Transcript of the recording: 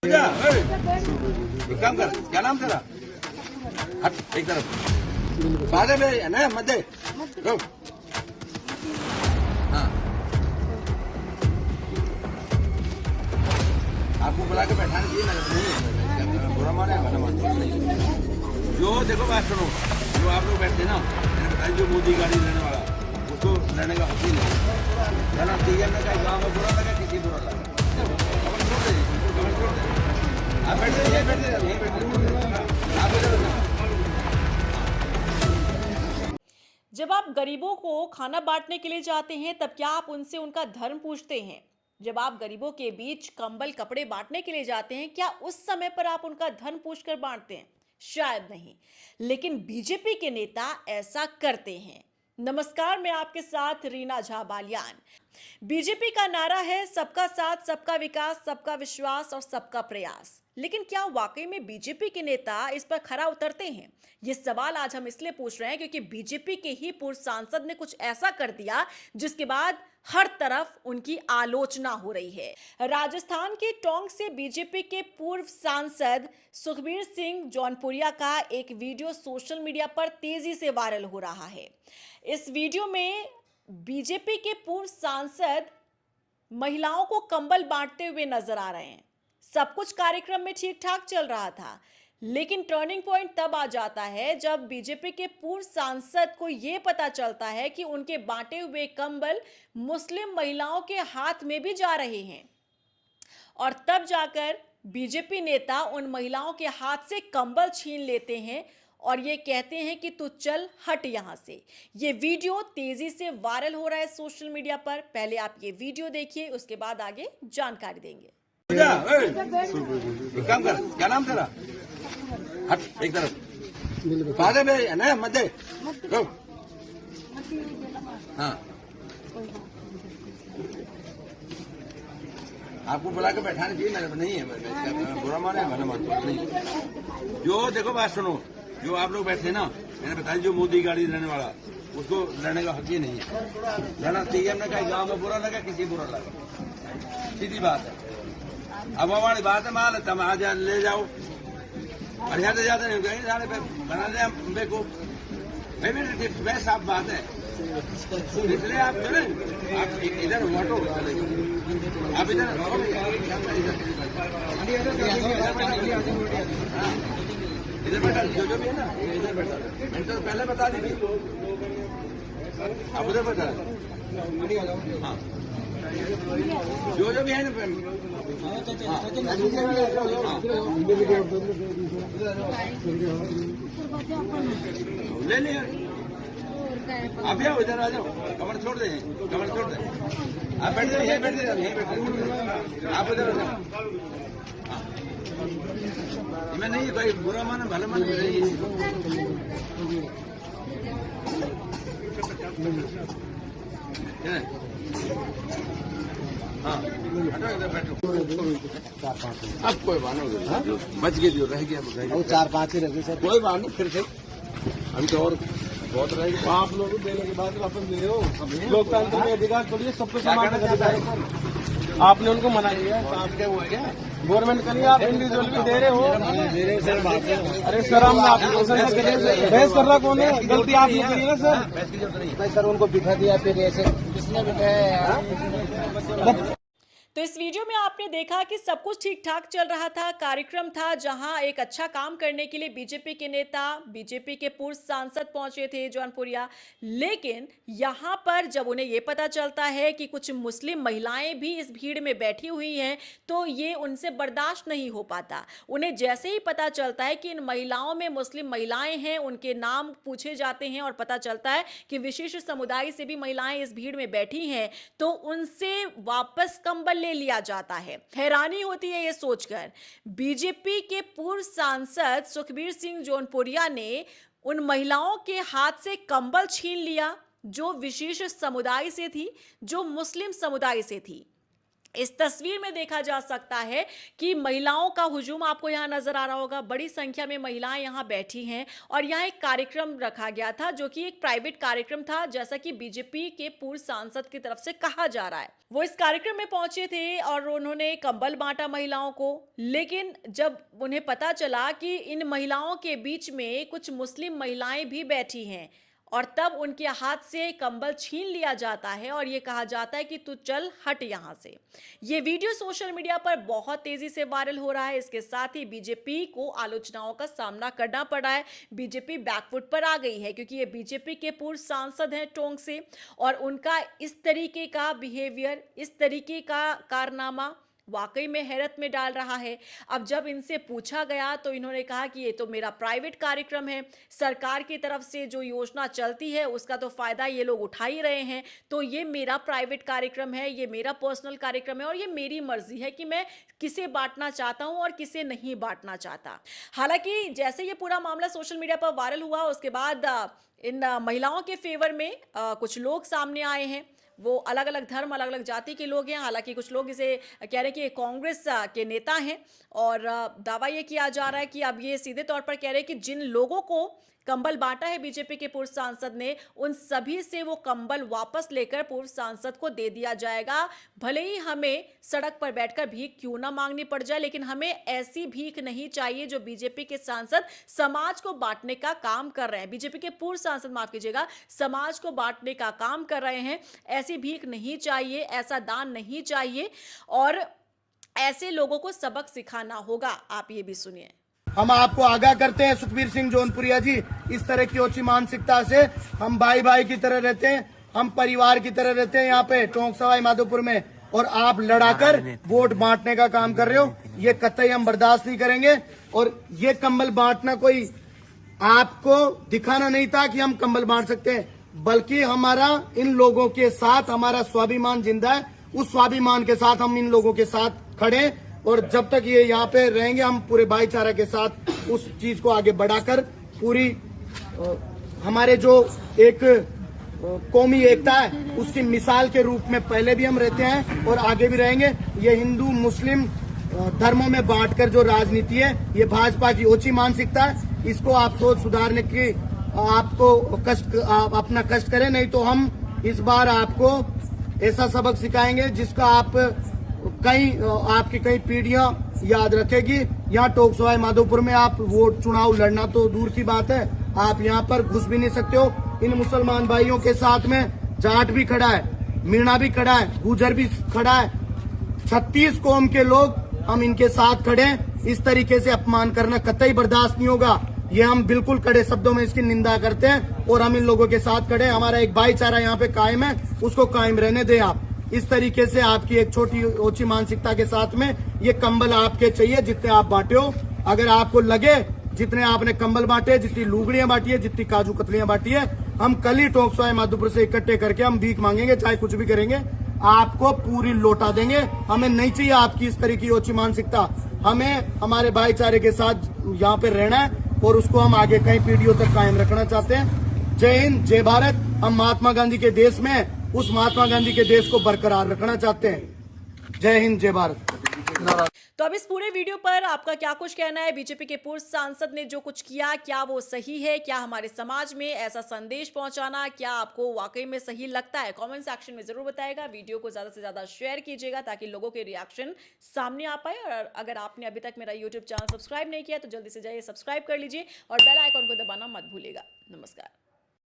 एक काम कर, क्या नाम तेरा? हट एक तरफ बाधे में है ना, मध्य रुक। हाँ, आपको बुला के बैठाने चाहिए ना, नहीं है बुरा माने भला माने। जो देखो बात सुनो, जो आप लोग बैठते ना, मैंने बताया जो मोदी गाड़ी लेने वाला, उसको लेने का हक ही नहीं है ना। टीएम ने कहा गाँव में बुरा लगा, किसी बुरा लगा, आप बैठ जाइए, बैठ जाइए, यहीं बैठ जाइए, आप इधर ना। जब आप गरीबों को खाना बांटने के लिए जाते हैं तब क्या आप उनसे उनका धर्म पूछते हैं? जब आप गरीबों के बीच कंबल कपड़े बांटने के लिए जाते हैं क्या उस समय पर आप उनका धर्म पूछकर बांटते हैं? शायद नहीं, लेकिन बीजेपी के नेता ऐसा करते हैं। नमस्कार, मैं आपके साथ रीना झा बालियान। बीजेपी का नारा है सबका साथ, सबका विकास, सबका विश्वास और सबका प्रयास। लेकिन क्या वाकई में बीजेपी के नेता इस पर खरा उतरते हैं? ये सवाल आज हम इसलिए पूछ रहे हैं क्योंकि बीजेपी के ही पूर्व सांसद ने कुछ ऐसा कर दिया जिसके बाद हर तरफ उनकी आलोचना हो रही है। राजस्थान के टोंक से बीजेपी के पूर्व सांसद सुखबीर सिंह जौनपुरिया का एक वीडियो सोशल मीडिया पर तेजी से वायरल हो रहा है। इस वीडियो में बीजेपी के पूर्व सांसद महिलाओं को कंबल बांटते हुए नजर आ रहे हैं। सब कुछ कार्यक्रम में ठीक ठाक चल रहा था, लेकिन टर्निंग पॉइंट तब आ जाता है जब बीजेपी के पूर्व सांसद को यह पता चलता है कि उनके बांटे हुए कंबल मुस्लिम महिलाओं के हाथ में भी जा रहे हैं, और तब जाकर बीजेपी नेता उन महिलाओं के हाथ से कंबल छीन लेते हैं और ये कहते हैं कि तू चल हट यहां से। ये वीडियो तेजी से वायरल हो रहा है सोशल मीडिया पर। पहले आप ये वीडियो देखिए, उसके बाद आगे जानकारी देंगे। एक काम कर, क्या नाम तेरा? हट एक तरफ बाधे में है ना, मध्य रुक। हाँ, आपको बुला के बैठाने चाहिए ना, नहीं है बुरा माने भला माने। नहीं, जो देखो बात सुनो, जो आप लोग बैठे ना, मैंने बताया जो मोदी गाड़ी लेने वाला, उसको लेने का हक ही नहीं है ना। टीएम ने कहा गाँव में बुरा लगा, किसी बुरा लगा, सीधी बात है। अब हमारी बात है, माल तुम आ जा ले जाओ, और यहाँ जाते नहीं कहीं जाने पे बना दे हम को वह साफ बात है। इसलिए आप चले, आप इधर ऑटो आप इधर इधर बैठा, जो भी है ना इधर बैठा। मैंने तो पहले बता दी, आप उधर बैठा। हाँ, जो भी है ना, ले लिया। आप जाओ, इधर आ जाओ, कमर छोड़ दे, कमर छोड़ दे, आप बैठ जाइए, यहीं बैठ जाइए, यहीं बैठ जाइए, आप इधर आ जाओ। मैं नहीं भाई बुरा माना भला माना नहीं। हाँ, बैठो। अब कोई बात नहीं, बच गए जो रह गया, 4-5 ही रहे सर। कोई बात नहीं, फिर से अभी तो और बहुत रहेगी। आप लोग देने के बाद वापस दे रहे हो, लोकतंत्र में अधिकार थोड़ी है, सबको समान अधिकार। आपने उनको मना किया, आप क्या हुआ क्या? गवर्नमेंट का नहीं, आप इंडिविजुअल भी दे रहे हो। अरे सर, हम बहस कर रहा कौन है? गलती आपने करी ना सर। सर उनको बिठा दिया, फिर ऐसे किसने बिठाया? तो इस वीडियो में आपने देखा कि सब कुछ ठीक ठाक चल रहा था, कार्यक्रम था जहां एक अच्छा काम करने के लिए बीजेपी के नेता, बीजेपी के पूर्व सांसद पहुंचे थे जौनपुरिया। लेकिन यहां पर जब उन्हें यह पता चलता है कि कुछ मुस्लिम महिलाएं भी इस भीड़ में बैठी हुई हैं, तो ये उनसे बर्दाश्त नहीं हो पाता। उन्हें जैसे ही पता चलता है कि इन महिलाओं में मुस्लिम महिलाएं हैं, उनके नाम पूछे जाते हैं और पता चलता है कि विशिष्ट समुदाय से भी महिलाएं इस भीड़ में बैठी हैं, तो उनसे वापस कंबल ले लिया जाता है। हैरानी होती है ये सोचकर। बीजेपी के पूर्व सांसद सुखबीर सिंह जौनपुरिया ने उन महिलाओं के हाथ से कंबल छीन लिया जो विशेष समुदाय से थी, जो मुस्लिम समुदाय से थी। इस तस्वीर में देखा जा सकता है कि महिलाओं का हुजूम आपको यहाँ नजर आ रहा होगा। बड़ी संख्या में महिलाएं यहाँ बैठी हैं और यहाँ एक कार्यक्रम रखा गया था जो कि एक प्राइवेट कार्यक्रम था, जैसा कि बीजेपी के पूर्व सांसद की तरफ से कहा जा रहा है। वो इस कार्यक्रम में पहुंचे थे और उन्होंने कंबल बांटा महिलाओं को, लेकिन जब उन्हें पता चला कि इन महिलाओं के बीच में कुछ मुस्लिम महिलाएं भी बैठी हैं और तब उनके हाथ से कंबल छीन लिया जाता है और ये कहा जाता है कि तू चल हट यहां से। ये वीडियो सोशल मीडिया पर बहुत तेजी से वायरल हो रहा है। इसके साथ ही बीजेपी को आलोचनाओं का सामना करना पड़ा है। बीजेपी बैकफुट पर आ गई है क्योंकि ये बीजेपी के पूर्व सांसद हैं टोंक से, और उनका इस तरीके का बिहेवियर, इस तरीके का कारनामा वाकई में हैरत में डाल रहा है। अब जब इनसे पूछा गया तो इन्होंने कहा कि ये तो मेरा प्राइवेट कार्यक्रम है, सरकार की तरफ से जो योजना चलती है उसका तो फायदा ये लोग उठा ही रहे हैं, तो ये मेरा प्राइवेट कार्यक्रम है, ये मेरा पर्सनल कार्यक्रम है और ये मेरी मर्जी है कि मैं किसे बांटना चाहता हूं और किसे नहीं बांटना चाहता। हालांकि जैसे ये पूरा मामला सोशल मीडिया पर वायरल हुआ उसके बाद इन महिलाओं के फेवर में कुछ लोग सामने आए हैं। वो अलग अलग धर्म, अलग अलग जाति के लोग हैं। हालांकि कुछ लोग इसे कह रहे हैं कि ये कांग्रेस के नेता हैं और दावा ये किया जा रहा है कि अब ये सीधे तौर पर कह रहे हैं कि जिन लोगों को कंबल बांटा है बीजेपी के पूर्व सांसद ने, उन सभी से वो कंबल वापस लेकर पूर्व सांसद को दे दिया जाएगा। भले ही हमें सड़क पर बैठकर भीख क्यों ना मांगनी पड़ जाए, लेकिन हमें ऐसी भीख नहीं चाहिए जो बीजेपी के सांसद समाज को बांटने का काम कर रहे हैं। बीजेपी के पूर्व सांसद, माफ कीजिएगा, समाज को बांटने का काम कर रहे हैं। ऐसी भीख नहीं चाहिए, ऐसा दान नहीं चाहिए और ऐसे लोगों को सबक सिखाना होगा। आप ये भी सुनिए। हम आपको आगाह करते हैं सुखबीर सिंह जौनपुरिया जी, इस तरह की ओछी मानसिकता से हम भाई भाई की तरह रहते हैं, हम परिवार की तरह रहते हैं यहाँ पे टोंक सवाई माधोपुर में, और आप लड़ाकर वोट बांटने का काम कर रहे हो, ये कतई हम बर्दाश्त नहीं करेंगे। और ये कंबल बांटना कोई आपको दिखाना नहीं था कि हम कंबल बांट सकते हैं, बल्कि हमारा इन लोगों के साथ हमारा स्वाभिमान जिंदा है। उस स्वाभिमान के साथ हम इन लोगों के साथ खड़े हैं और जब तक ये यहाँ पे रहेंगे हम पूरे भाईचारा के साथ उस चीज को आगे बढ़ाकर पूरी हमारे जो एक कौमी एकता है उसकी मिसाल के रूप में पहले भी हम रहते हैं और आगे भी रहेंगे। ये हिंदू मुस्लिम धर्मों में बांटकर जो राजनीति है, ये भाजपा की ओछी मानसिकता है। इसको आप सोच सुधारने की आपको अपना कष्ट करें, नहीं तो हम इस बार आपको ऐसा सबक सिखाएंगे जिसका आपकी कई पीढ़ियां याद रखेगी। यहाँ टोंक सवाई माधोपुर में आप वोट चुनाव लड़ना तो दूर की बात है, आप यहाँ पर घुस भी नहीं सकते हो। इन मुसलमान भाइयों के साथ में जाट भी खड़ा है, मीणा भी खड़ा है, गुजर भी खड़ा है, 36 कौम के लोग हम इनके साथ खड़े हैं। इस तरीके से अपमान करना कतई बर्दाश्त नहीं होगा। ये हम बिल्कुल कड़े शब्दों में इसकी निंदा करते हैं और हम इन लोगों के साथ खड़े हैं। हमारा एक भाईचारा यहाँ पे कायम है, उसको कायम रहने दें आप। इस तरीके से आपकी एक छोटी ओछी मानसिकता के साथ में ये कंबल आपके चाहिए जितने आप बांटे हो। अगर आपको लगे जितने आपने कंबल बांटे, जितनी लुगड़ियां बांटी है, जितनी काजू कतलियां बांटी है, हम कल ही टोंक सवाई माधोपुर से इकट्ठे करके हम भीख मांगेंगे, चाहे कुछ भी करेंगे, आपको पूरी लौटा देंगे। हमें नहीं चाहिए आपकी इस तरह की ओछी मानसिकता। हमें हमारे भाईचारे के साथ यहाँ पे रहना है और उसको हम आगे कई पीढ़ियों तक कायम रखना चाहते हैं। जय हिंद, जय भारत। हम महात्मा गांधी के देश में उस महात्मा गांधी के देश को बरकरार रखना चाहते हैं। जय हिंद, जय भारत। तो अब इस पूरे वीडियो पर आपका क्या कुछ कहना है? बीजेपी के पूर्व सांसद ने जो कुछ किया, क्या वो सही है? क्या हमारे समाज में ऐसा संदेश पहुंचाना, क्या आपको वाकई में सही लगता है? कमेंट सेक्शन में जरूर बताएगा। वीडियो को ज्यादा से ज्यादा शेयर कीजिएगा ताकि लोगों के रिएक्शन सामने आ पाए। और अगर आपने अभी तक मेरा यूट्यूब चैनल सब्सक्राइब नहीं किया तो जल्दी से जाइए सब्सक्राइब कर लीजिए और बेल आइकॉन को दबाना मत भूलिएगा। नमस्कार।